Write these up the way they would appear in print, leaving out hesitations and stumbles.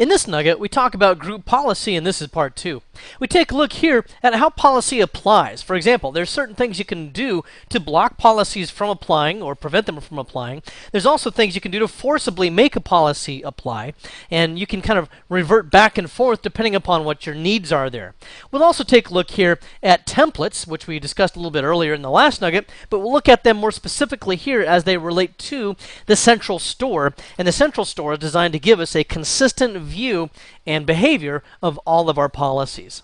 In this nugget, we talk about group policy, and this is part 2. We take a look here at how policy applies. For example, there's certain things you can do to block policies from applying or prevent them from applying. There's also things you can do to forcibly make a policy apply, and you can kind of revert back and forth depending upon what your needs are there. We'll also take a look here at templates, which we discussed a little bit earlier in the last nugget, but we'll look at them more specifically here as they relate to the central store. And the central store is designed to give us a consistent view and behavior of all of our policies.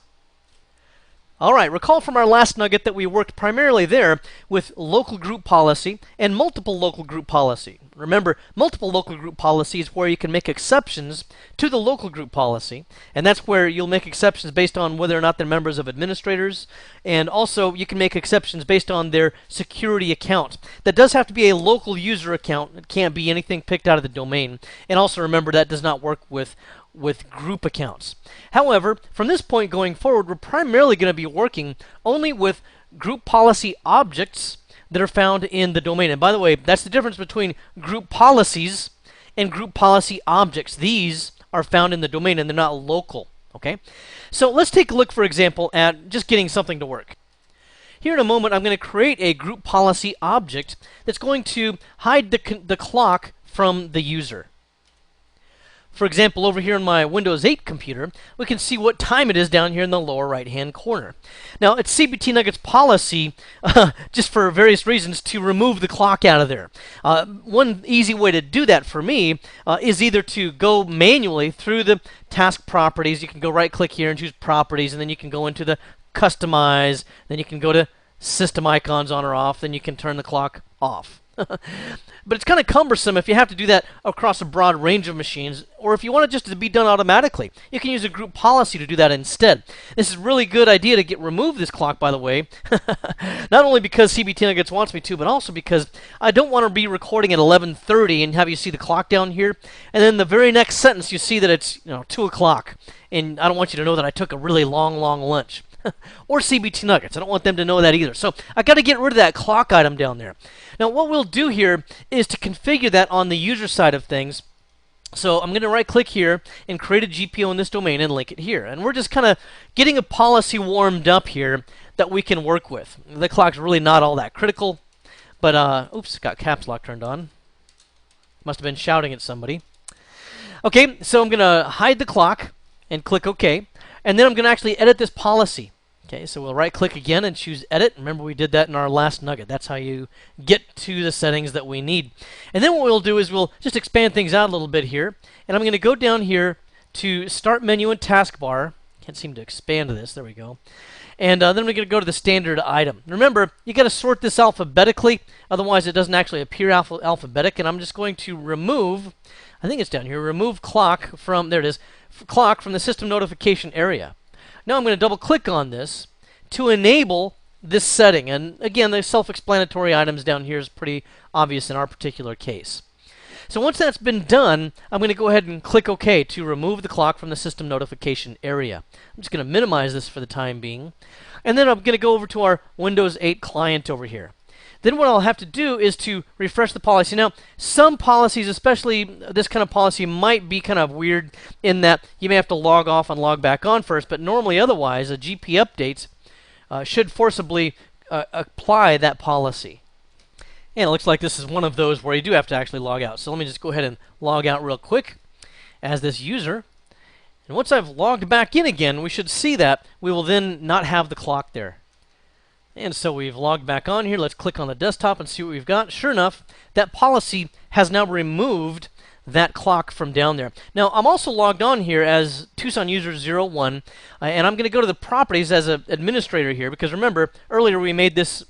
All right, recall from our last nugget that we worked primarily there with local group policy and multiple local group policy. Remember, multiple local group policy is where you can make exceptions to the local group policy, and that's where you'll make exceptions based on whether or not they're members of administrators, and also you can make exceptions based on their security account. That does have to be a local user account. It can't be anything picked out of the domain. And also remember that does not work with group accounts. However, from this point going forward, we're primarily going to be working only with group policy objects that are found in the domain. And by the way, that's the difference between group policies and group policy objects. These are found in the domain and they're not local. Okay? So let's take a look, for example, at just getting something to work. Here in a moment, I'm going to create a group policy object that's going to hide the clock from the user. For example, over here on my Windows 8 computer, we can see what time it is down here in the lower right-hand corner. Now, it's CBT Nuggets policy, just for various reasons, to remove the clock out of there. One easy way to do that for me is either to go manually through the task properties. You can go right-click here and choose Properties, and then you can go into the Customize. Then you can go to System Icons on or off. Then you can turn the clock off. But it's kind of cumbersome if you have to do that across a broad range of machines, or if you want it just to be done automatically. You can use a group policy to do that instead. This is a really good idea to remove this clock, by the way. Not only because CBT Nuggets wants me to, but also because I don't want to be recording at 11:30 and have you see the clock down here, and then the very next sentence you see that it's 2 o'clock, and I don't want you to know that I took a really long lunch. Or CBT Nuggets. I don't want them to know that either. So I got to get rid of that clock item down there. Now what we'll do here is to configure that on the user side of things. So I'm going to right click here and create a GPO in this domain and link it here. And we're just kind of getting a policy warmed up here that we can work with. The clock's really not all that critical, but oops, got caps lock turned on. Must have been shouting at somebody. Okay, so I'm going to hide the clock and click OK. And then I'm going to actually edit this policy. Okay, so we'll right-click again and choose Edit. Remember, we did that in our last nugget. That's how you get to the settings that we need. And then what we'll do is we'll just expand things out a little bit here. And I'm going to go down here to Start Menu and Taskbar. Can't seem to expand this. There we go. And then we're going to go to the standard item. Remember, you got to sort this alphabetically. Otherwise, it doesn't actually appear alphabetic. And I'm just going to remove, I think it's down here, remove clock from, there it is, clock from the system notification area. Now I'm going to double click on this to enable this setting. And again, the self-explanatory items down here is pretty obvious in our particular case. So once that's been done, I'm going to go ahead and click OK to remove the clock from the system notification area. I'm just going to minimize this for the time being. And then I'm going to go over to our Windows 8 client over here. Then what I'll have to do is to refresh the policy. Now, some policies, especially this kind of policy, might be kind of weird in that you may have to log off and log back on first, but normally otherwise, a GP updates should forcibly apply that policy. And it looks like this is one of those where you do have to actually log out. So let me just go ahead and log out real quick as this user. And once I've logged back in again, we should see that we will then not have the clock there. And so we've logged back on here. Let's click on the desktop and see what we've got. Sure enough, that policy has now removed that clock from down there. Now, I'm also logged on here as Tucson User 01, and I'm going to go to the properties as an administrator here, because remember, earlier we made this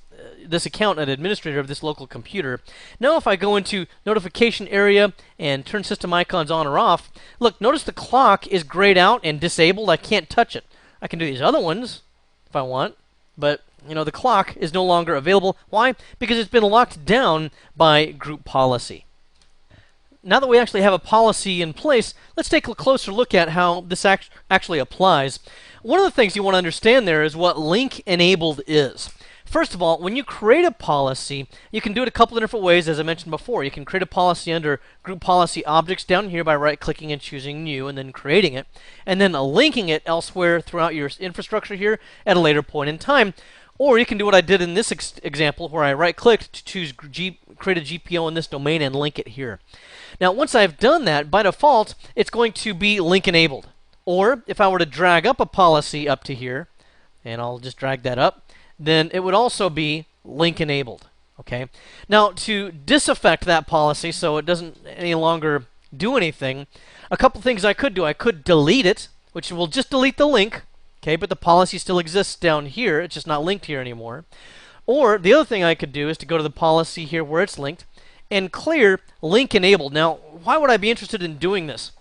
account an administrator of this local computer. Now if I go into notification area and turn system icons on or off, look, notice the clock is grayed out and disabled. I can't touch it. I can do these other ones if I want, but the clock is no longer available. Why? Because it's been locked down by group policy. Now that we actually have a policy in place, let's take a closer look at how this actually applies. One of the things you want to understand there is what link enabled is. First of all, when you create a policy, you can do it a couple of different ways, as I mentioned before. You can create a policy under Group Policy Objects down here by right-clicking and choosing New, and then creating it, and then linking it elsewhere throughout your infrastructure here at a later point in time. Or you can do what I did in this example, where I right-clicked to choose create a GPO in this domain and link it here. Now, once I've done that, by default, it's going to be link enabled. Or if I were to drag up a policy up to here, and I'll just drag that up, then it would also be link enabled. Okay. Now, to disaffect that policy so it doesn't any longer do anything, a couple things I could do. I could delete it, which will just delete the link. Okay, but the policy still exists down here. It's just not linked here anymore. Or the other thing I could do is to go to the policy here where it's linked and clear link enabled. Now, why would I be interested in doing this?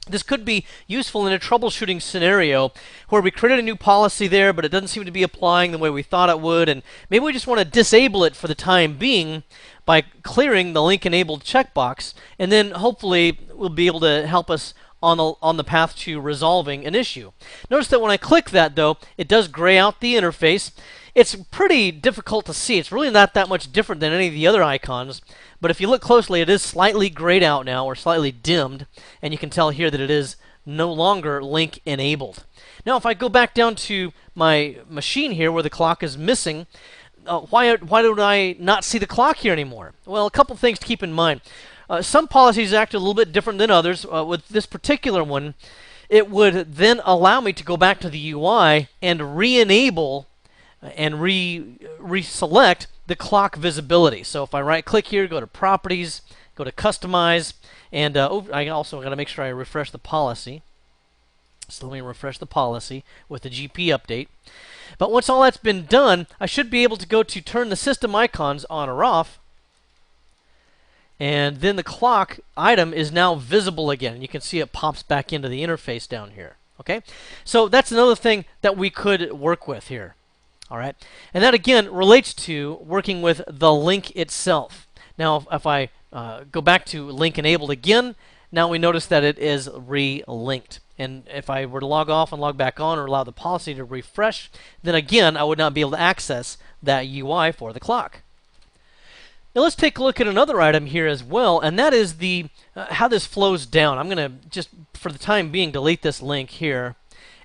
This could be useful in a troubleshooting scenario where we created a new policy there, but it doesn't seem to be applying the way we thought it would, and maybe we just want to disable it for the time being by clearing the link enabled checkbox, and then hopefully it will be able to help us on the path to resolving an issue. Notice that when I click that, though, it does gray out the interface. It's pretty difficult to see. It's really not that much different than any of the other icons, but if you look closely, it is slightly grayed out now, or slightly dimmed, and you can tell here that it is no longer link enabled. Now, if I go back down to my machine here where the clock is missing, why do I not see the clock here anymore? Well, a couple things to keep in mind. Some policies act a little bit different than others. With this particular one, it would then allow me to go back to the UI and re-enable and reselect the clock visibility. So if I right-click here, go to Properties, go to Customize, and I also got to make sure I refresh the policy. So let me refresh the policy with the GP update. But once all that's been done, I should be able to go to turn the system icons on or off. And then the clock item is now visible again. You can see it pops back into the interface down here. Okay? So that's another thing that we could work with here. All right? And that, again, relates to working with the link itself. Now, if I go back to link enabled again, now we notice that it is re-linked. And if I were to log off and log back on or allow the policy to refresh, then again, I would not be able to access that UI for the clock. Now let's take a look at another item here as well, and that is the how this flows down. I'm going to just, for the time being, delete this link here.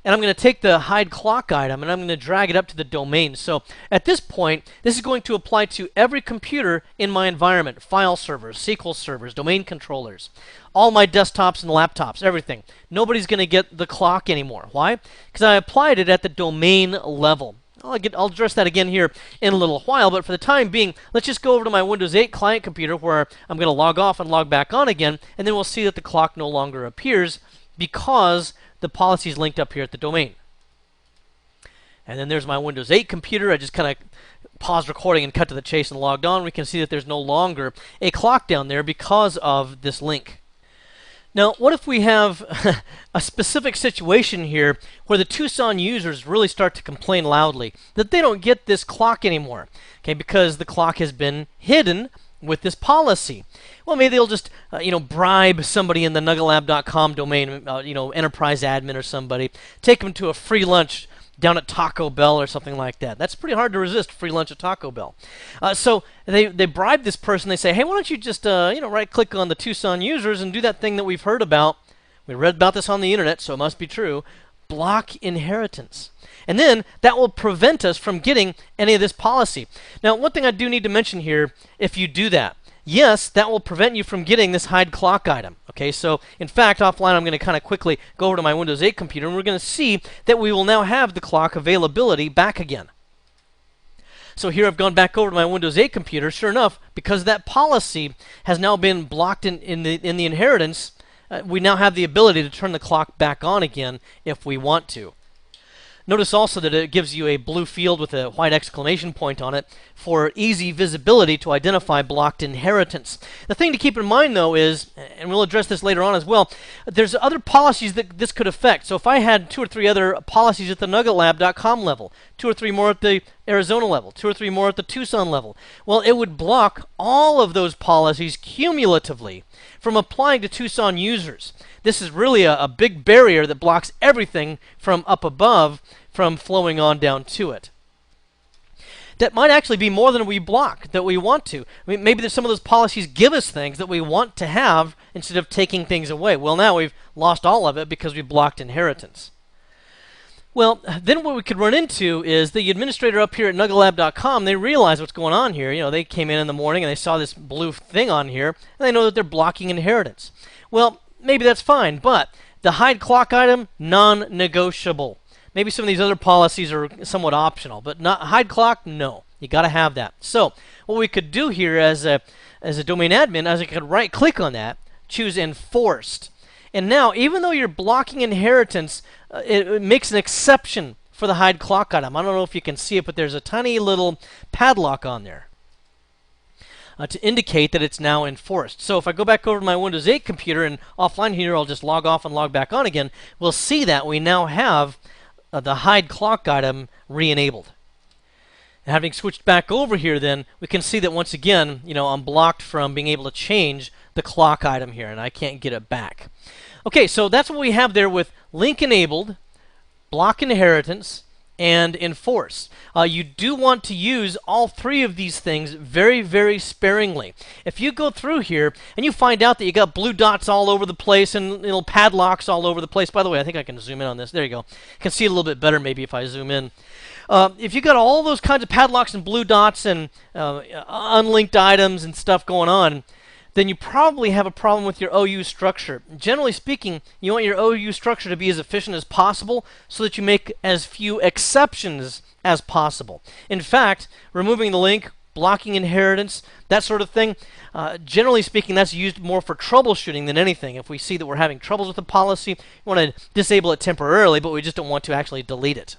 And I'm going to take the hide clock item and I'm going to drag it up to the domain. So at this point, this is going to apply to every computer in my environment. File servers, SQL servers, domain controllers, all my desktops and laptops, everything. Nobody's going to get the clock anymore. Why? Because I applied it at the domain level. I'll address that again here in a little while, but for the time being, let's just go over to my Windows 8 client computer where I'm going to log off and log back on again, and then we'll see that the clock no longer appears because the policy is linked up here at the domain. And then there's my Windows 8 computer. I just kind of paused recording and cut to the chase and logged on. We can see that there's no longer a clock down there because of this link. Now, what if we have a specific situation here where the Tucson users really start to complain loudly that they don't get this clock anymore, okay, because the clock has been hidden with this policy? Well, maybe they'll just, bribe somebody in the nuggetlab.com domain, enterprise admin or somebody, take them to a free lunch down at Taco Bell or something like that. That's pretty hard to resist, free lunch at Taco Bell. So they bribe this person. They say, hey, why don't you just right-click on the Tucson users and do that thing that we've heard about. We read about this on the internet, so it must be true. Block inheritance. And then that will prevent us from getting any of this policy. Now, one thing I do need to mention here, if you do that, yes, that will prevent you from getting this hide clock item. Okay, so in fact, offline, I'm going to kind of quickly go over to my Windows 8 computer, and we're going to see that we will now have the clock availability back again. So here I've gone back over to my Windows 8 computer. Sure enough, because that policy has now been blocked in the inheritance, we now have the ability to turn the clock back on again if we want to. Notice also that it gives you a blue field with a white exclamation point on it for easy visibility to identify blocked inheritance. The thing to keep in mind, though, is, and we'll address this later on as well, there's other policies that this could affect. So if I had 2 or 3 other policies at the nuggetlab.com level, 2 or 3 more at the Arizona level, 2 or 3 more at the Tucson level, well, it would block all of those policies cumulatively from applying to Tucson users. This is really a big barrier that blocks everything from up above from flowing on down to it. that might actually be more than we block that we want to. I mean, maybe there's some of those policies give us things that we want to have instead of taking things away. Well, now we've lost all of it because we blocked inheritance. Well, then what we could run into is the administrator up here at nuggetlab.com, they realize what's going on here. You know, they came in the morning and they saw this blue thing on here, and they know that they're blocking inheritance. Well, maybe that's fine, but the hide clock item, non-negotiable. Maybe some of these other policies are somewhat optional, but not hide clock, no. You got to have that. So what we could do here as a domain admin is I could right-click on that, choose enforced. And now, even though you're blocking inheritance, it makes an exception for the hide clock item. I don't know if you can see it, but there's a tiny little padlock on there to indicate that it's now enforced. So if I go back over to my Windows 8 computer and offline here, I'll just log off and log back on again, we'll see that we now have the hide clock item re-enabled. And having switched back over here then, we can see that once again, you know, I'm blocked from being able to change the clock item here, and I can't get it back. Okay, so that's what we have there with link enabled, block inheritance, and enforce. You do want to use all three of these things very, very sparingly. If you go through here and you find out that you got blue dots all over the place and little padlocks all over the place. By the way, I think I can zoom in on this. There you go. You can see it a little bit better maybe if I zoom in. If you got all those kinds of padlocks and blue dots and unlinked items and stuff going on, then you probably have a problem with your OU structure. Generally speaking, you want your OU structure to be as efficient as possible so that you make as few exceptions as possible. In fact, removing the link, blocking inheritance, that sort of thing, generally speaking, that's used more for troubleshooting than anything. If we see that we're having troubles with a policy, we want to disable it temporarily, but we just don't want to actually delete it.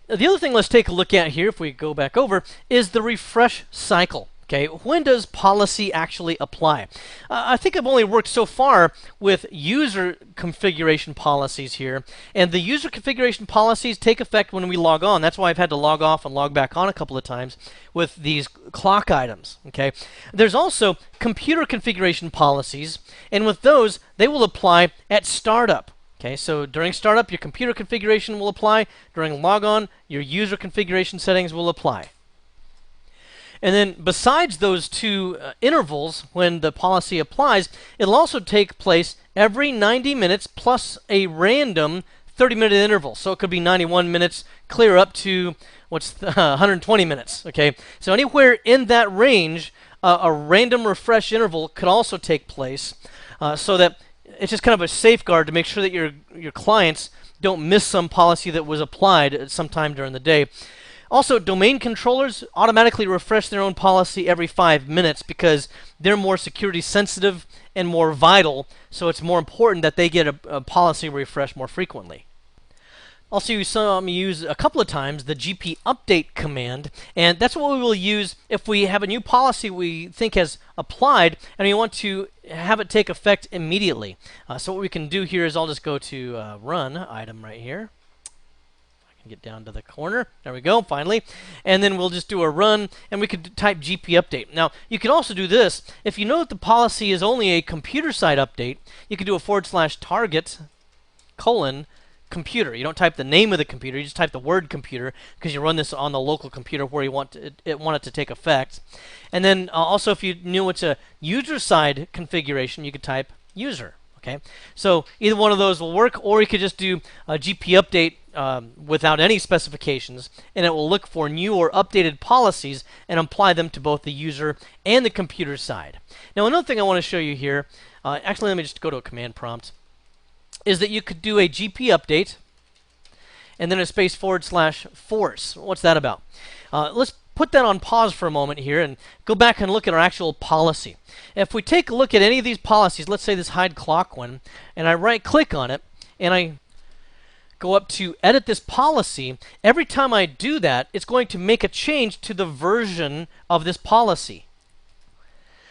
The other thing let's take a look at here, if we go back over, is the refresh cycle. Okay, when does policy actually apply? I think I've only worked so far with user configuration policies here, and the user configuration policies take effect when we log on. That's why I've had to log off and log back on a couple of times with these clock items. Okay, there's also computer configuration policies, and with those, they will apply at startup. Okay, so during startup, your computer configuration will apply. During logon, your user configuration settings will apply. And then besides those two intervals when the policy applies, it'll also take place every 90 minutes plus a random 30-minute interval. So it could be 91 minutes clear up to 120 minutes. Okay, so anywhere in that range, a random refresh interval could also take place, so that it's just kind of a safeguard to make sure that your clients don't miss some policy that was applied at some time during the day. Also, domain controllers automatically refresh their own policy every 5 minutes because they're more security sensitive and more vital, so it's more important that they get a policy refresh more frequently. Also, you saw me use a couple of times the GP update command, and that's what we will use if we have a new policy we think has applied and we want to have it take effect immediately. So what we can do here is I'll just go to run item right here. Get down to the corner. There we go, finally. And then we'll just do a run, and we could type GP update. Now, you could also do this. If you know that the policy is only a computer side update, you could do a /target : computer. You don't type the name of the computer, you just type the word computer because you run this on the local computer where you want it to take effect. And then also if you knew it's a user side configuration, you could type user. Okay, so either one of those will work, or you could just do a GP update without any specifications, and it will look for new or updated policies and apply them to both the user and the computer side. Now, another thing I want to show you here, actually let me just go to a command prompt, is that you could do a GP update and then a space /force. What's that about? Let's put that on pause for a moment here and go back and look at our actual policy. If we take a look at any of these policies, let's say this hide clock one, and I right click on it and I go up to edit this policy, every time I do that, it's going to make a change to the version of this policy.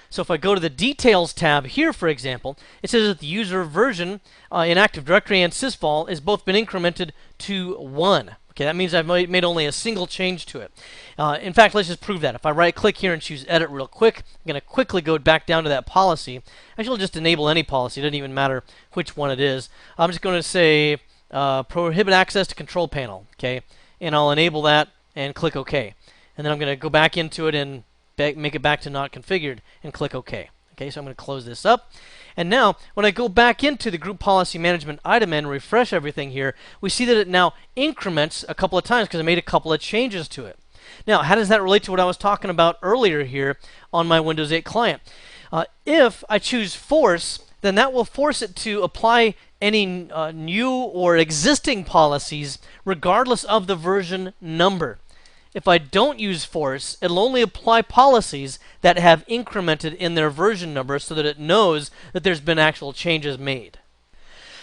So if I go to the Details tab here, for example, it says that the user version in Active Directory and sysvol has both been incremented to 1. Okay, that means I've made only a single change to it. In fact, let's just prove that. If I right-click here and choose Edit real quick, I'm going to quickly go back down to that policy. Actually, I'll just enable any policy. It doesn't even matter which one it is. I'm just going to say Prohibit Access to Control Panel. Okay, and I'll enable that and click OK. And then I'm going to go back into it and make it back to not configured and click OK. Okay, so I'm going to close this up. And now, when I go back into the group policy management item and refresh everything here, we see that it now increments a couple of times because I made a couple of changes to it. Now, how does that relate to what I was talking about earlier here on my Windows 8 client? If I choose force, then that will force it to apply any new or existing policies regardless of the version number. If I don't use force, it'll only apply policies that have incremented in their version number so that it knows that there's been actual changes made.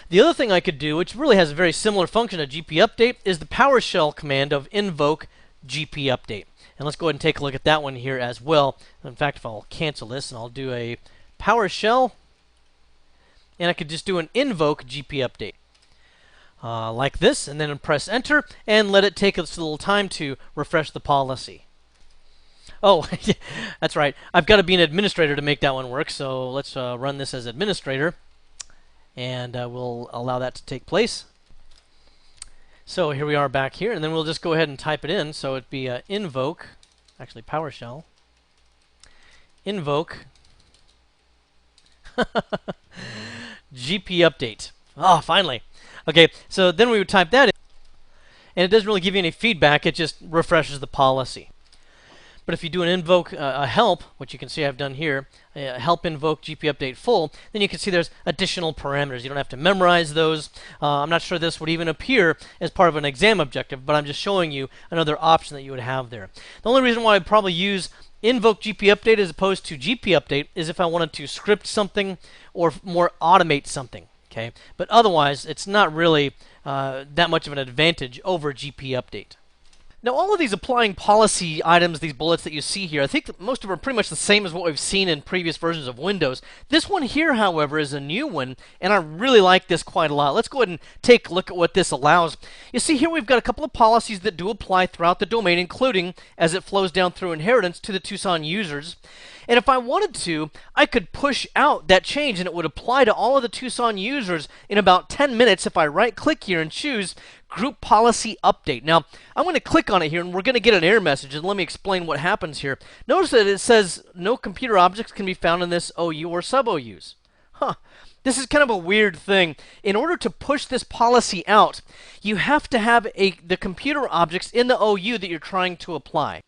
The other thing I could do, which really has a very similar function to GP update, is the PowerShell command of invoke GP update. And let's go ahead and take a look at that one here as well. In fact, if I'll cancel this and I'll do a PowerShell, and I could just do an invoke GP update. Like this, and then press enter and let it take a little time to refresh the policy. Oh, that's right. I've got to be an administrator to make that one work, so let's run this as administrator, and we'll allow that to take place. So here we are back here, and then we'll just go ahead and type it in. So it'd be invoke, actually PowerShell, invoke GP update. Ah, finally. Okay, so then we would type that in, and it doesn't really give you any feedback, it just refreshes the policy. But if you do an invoke a help, which you can see I've done here, help invoke GP update full, then you can see there's additional parameters. You don't have to memorize those. I'm not sure this would even appear as part of an exam objective, but I'm just showing you another option that you would have there. The only reason why I'd probably use invoke GP update as opposed to GP update is if I wanted to script something or more automate something. Okay, but otherwise, it's not really that much of an advantage over GP update. Now, all of these applying policy items, these bullets that you see here, I think that most of them are pretty much the same as what we've seen in previous versions of Windows. This one here, however, is a new one, and I really like this quite a lot. Let's go ahead and take a look at what this allows. You see here we've got a couple of policies that do apply throughout the domain, including, as it flows down through inheritance, to the Tucson users. And if I wanted to, I could push out that change and it would apply to all of the Tucson users in about 10 minutes if I right-click here and choose Group Policy Update. Now, I'm going to click on it here and we're going to get an error message, and let me explain what happens here. Notice that it says no computer objects can be found in this OU or sub-OUs. Huh. This is kind of a weird thing. In order to push this policy out, you have to have the computer objects in the OU that you're trying to apply.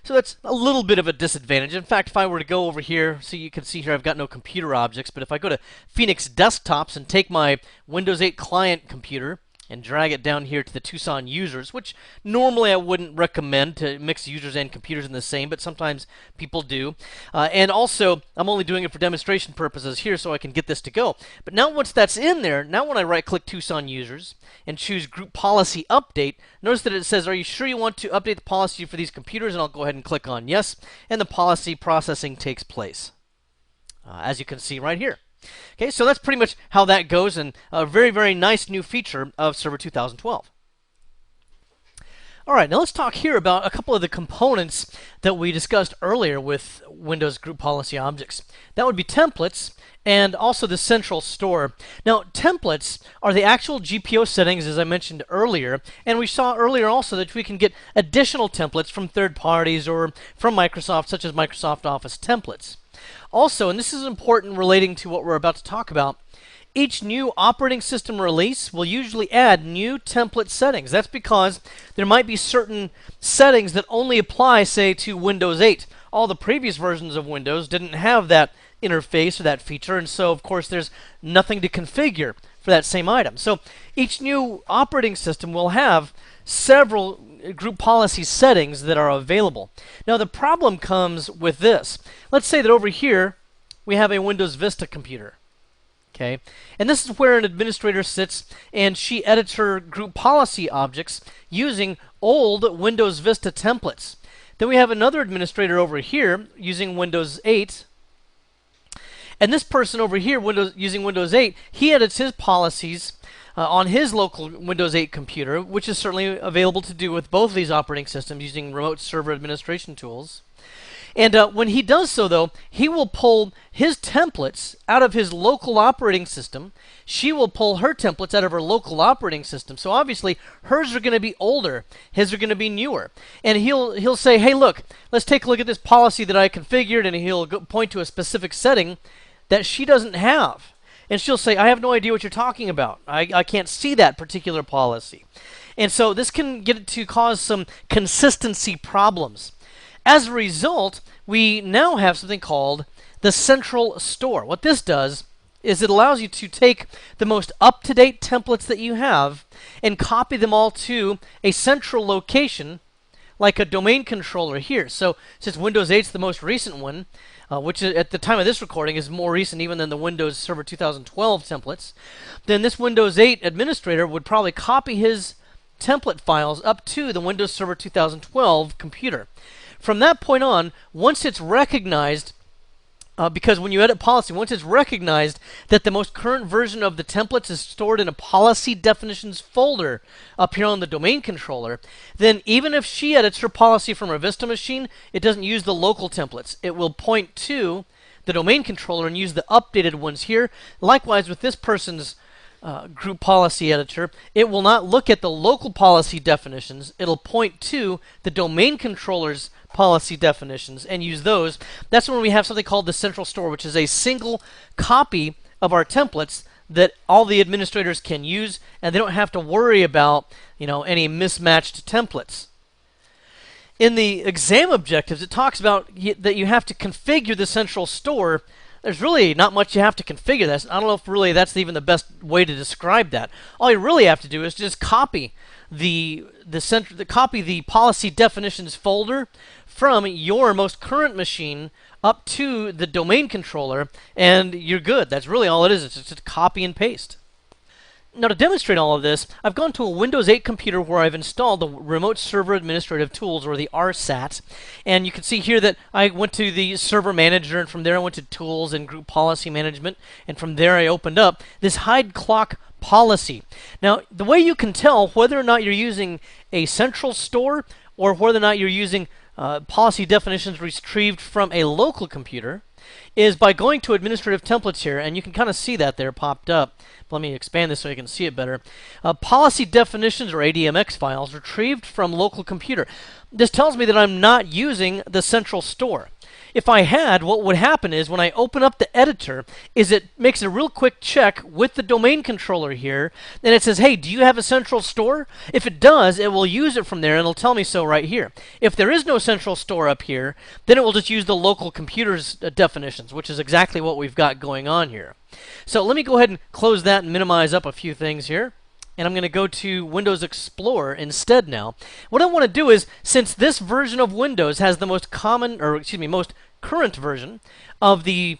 So that's a little bit of a disadvantage. In fact, if I were to go over here, so you can see here I've got no computer objects, but if I go to Phoenix Desktops and take my Windows 8 client computer and drag it down here to the Tucson users, which normally I wouldn't recommend to mix users and computers in the same, but sometimes people do. And also, I'm only doing it for demonstration purposes here so I can get this to go. But now once that's in there, now when I right-click Tucson users and choose Group Policy Update, notice that it says, are you sure you want to update the policy for these computers? And I'll go ahead and click on yes, and the policy processing takes place, as you can see right here. Okay, so that's pretty much how that goes, and a very, very nice new feature of Server 2012. All right, now let's talk here about a couple of the components that we discussed earlier with Windows Group Policy Objects. That would be templates and also the central store. Now, templates are the actual GPO settings, as I mentioned earlier, and we saw earlier also that we can get additional templates from third parties or from Microsoft, such as Microsoft Office templates. Also, and this is important relating to what we're about to talk about, each new operating system release will usually add new template settings. That's because there might be certain settings that only apply, say, to Windows 8. All the previous versions of Windows didn't have that interface or that feature, and so, of course, there's nothing to configure for that same item. So each new operating system will have several group policy settings that are available. Now, the problem comes with this. Let's say that over here we have a Windows Vista computer. Okay, and this is where an administrator sits and she edits her group policy objects using old Windows Vista templates. Then we have another administrator over here using Windows 8. And this person over here, using Windows 8, he edits his policies on his local Windows 8 computer, which is certainly available to do with both of these operating systems using remote server administration tools. And when he does so, though, he will pull his templates out of his local operating system. She will pull her templates out of her local operating system. So obviously, hers are going to be older. His are going to be newer. And he'll say, hey, look, let's take a look at this policy that I configured. And he'll point to a specific setting that she doesn't have. And she'll say, I have no idea what you're talking about. I can't see that particular policy. And so this can get to cause some consistency problems. As a result, we now have something called the central store. What this does is it allows you to take the most up-to-date templates that you have and copy them all to a central location like a domain controller here. So since Windows 8 is the most recent one, which at the time of this recording is more recent even than the Windows Server 2012 templates, then this Windows 8 administrator would probably copy his template files up to the Windows Server 2012 computer. From that point on, once it's recognized, because when you edit policy, once it's recognized that the most current version of the templates is stored in a policy definitions folder up here on the domain controller, then even if she edits her policy from her Vista machine, it doesn't use the local templates. It will point to the domain controller and use the updated ones here. Likewise, with this person's group policy editor, it will not look at the local policy definitions. It'll point to the domain controller's policy definitions and use those. That's when we have something called the central store, which is a single copy of our templates that all the administrators can use, and they don't have to worry about, any mismatched templates. In the exam objectives, it talks about that you have to configure the central store. There's really not much you have to configure this. I don't know if really that's even the best way to describe that. All you really have to do is just copy the policy definitions folder from your most current machine up to the domain controller, and you're good. That's really all it is. It's just copy and paste. Now, to demonstrate all of this, I've gone to a Windows 8 computer where I've installed the Remote Server Administrative Tools, or the RSAT. And you can see here that I went to the Server Manager, and from there I went to Tools and Group Policy Management. And from there I opened up this Hide Clock policy. Now, the way you can tell whether or not you're using a central store or whether or not you're using policy definitions retrieved from a local computer is by going to administrative templates here, and you can kind of see that there popped up. Let me expand this so you can see it better. Policy definitions, or ADMX files, retrieved from local computer. This tells me that I'm not using the central store. If I had, what would happen is when I open up the editor, it makes a real quick check with the domain controller here, and it says, hey, do you have a central store? If it does, it will use it from there, and it'll tell me so right here. If there is no central store up here, then it will just use the local computer's definitions, which is exactly what we've got going on here. So let me go ahead and close that and minimize up a few things here. And I'm going to go to Windows Explorer instead now. What I want to do is, since this version of Windows has the most current version of the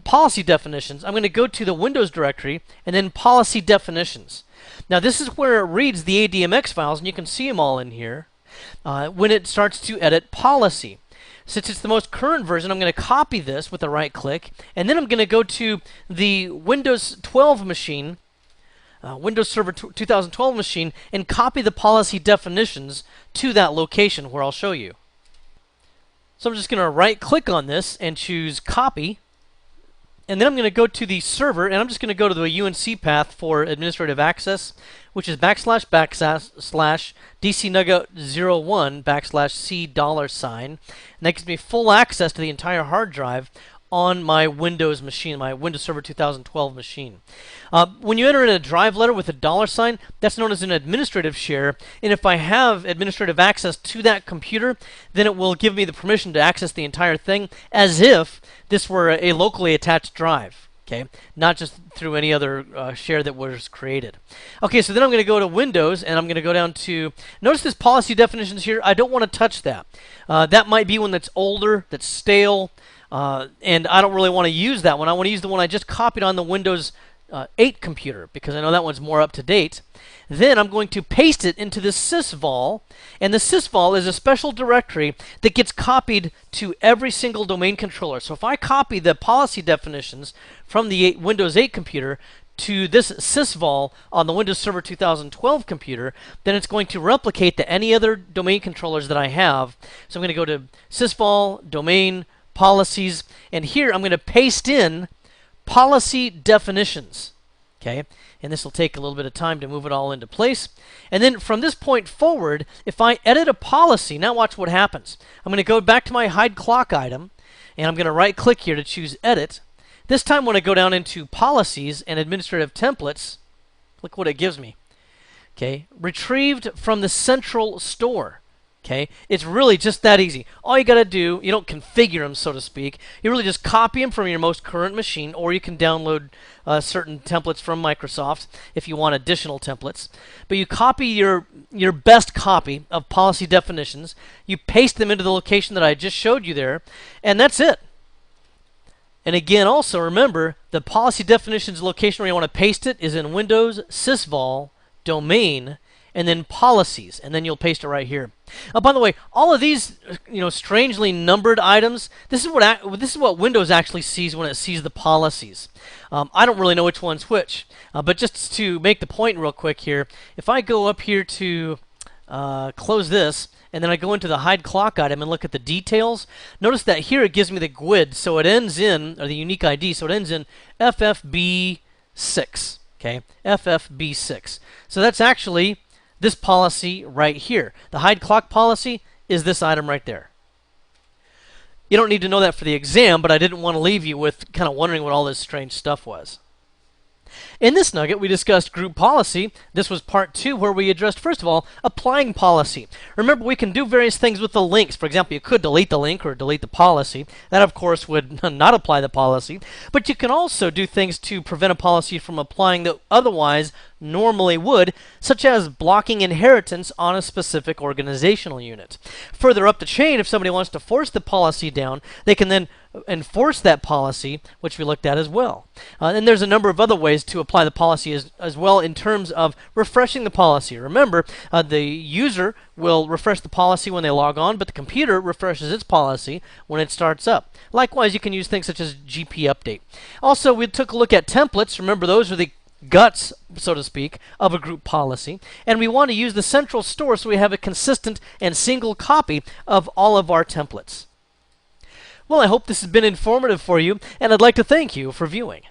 policy definitions, I'm going to go to the Windows directory and then Policy Definitions. Now, this is where it reads the ADMX files, and you can see them all in here when it starts to edit policy. Since it's the most current version, I'm going to copy this with a right click, and then I'm going to go to the Windows 12 machine, Windows Server 2012 machine, and copy the policy definitions to that location where I'll show you. So I'm just going to right click on this and choose copy, and then I'm going to go to the server, and I'm just going to go to the UNC path for administrative access, which is // dcnugget01 /C$, and that gives me full access to the entire hard drive on my Windows machine, my Windows Server 2012 machine. When you enter in a drive letter with a $, that's known as an administrative share, and if I have administrative access to that computer, then it will give me the permission to access the entire thing as if this were a locally attached drive, okay? Not just through any other share that was created. Okay, so then I'm going to go to Windows, and I'm going to go down to, notice this policy definitions here. I don't want to touch that. That might be one that's older, that's stale, and I don't really want to use that one. I want to use the one I just copied on the Windows 8 computer because I know that one's more up to date. Then I'm going to paste it into the sysvol, and the sysvol is a special directory that gets copied to every single domain controller. So if I copy the policy definitions from the Windows 8 computer to this sysvol on the Windows Server 2012 computer, then it's going to replicate to any other domain controllers that I have. So I'm going to go to sysvol, domain, policies, and here I'm going to paste in policy definitions. Okay, and this will take a little bit of time to move it all into place. And then from this point forward, if I edit a policy, now watch what happens. I'm going to go back to my hide clock item, and I'm going to right-click here to choose Edit. This time when I go down into Policies and Administrative Templates, look what it gives me. Okay, retrieved from the central store. Okay, it's really just that easy. All you got to do, you don't configure them, so to speak. You really just copy them from your most current machine, or you can download certain templates from Microsoft if you want additional templates. But you copy your best copy of policy definitions, you paste them into the location that I just showed you there, and that's it. And again, also remember, the policy definitions location where you want to paste it is in Windows, sysvol, domain, and then policies, and then you'll paste it right here. By the way, all of these, strangely numbered items, this is what Windows actually sees when it sees the policies. I don't really know which one's which, but just to make the point real quick here, if I go up here to close this, and then I go into the hide clock item and look at the details, notice that here it gives me the GUID, so it ends in, or the unique ID, so it ends in FFB6. Okay, FFB6. So that's actually this policy right here. The hide clock policy is this item right there. You don't need to know that for the exam, but I didn't want to leave you with kind of wondering what all this strange stuff was. In this nugget, we discussed group policy. This was part 2, where we addressed, first of all, applying policy. Remember, we can do various things with the links. For example, you could delete the link or delete the policy. That, of course, would not apply the policy. But you can also do things to prevent a policy from applying that otherwise normally would, such as blocking inheritance on a specific organizational unit. Further up the chain, if somebody wants to force the policy down, they can then enforce that policy, which we looked at as well. And there's a number of other ways to apply the policy as well in terms of refreshing the policy. Remember, the user will refresh the policy when they log on, but the computer refreshes its policy when it starts up. Likewise, you can use things such as GP update. Also, we took a look at templates. Remember, those are the guts, so to speak, of a group policy. And we want to use the central store so we have a consistent and single copy of all of our templates. Well, I hope this has been informative for you, and I'd like to thank you for viewing.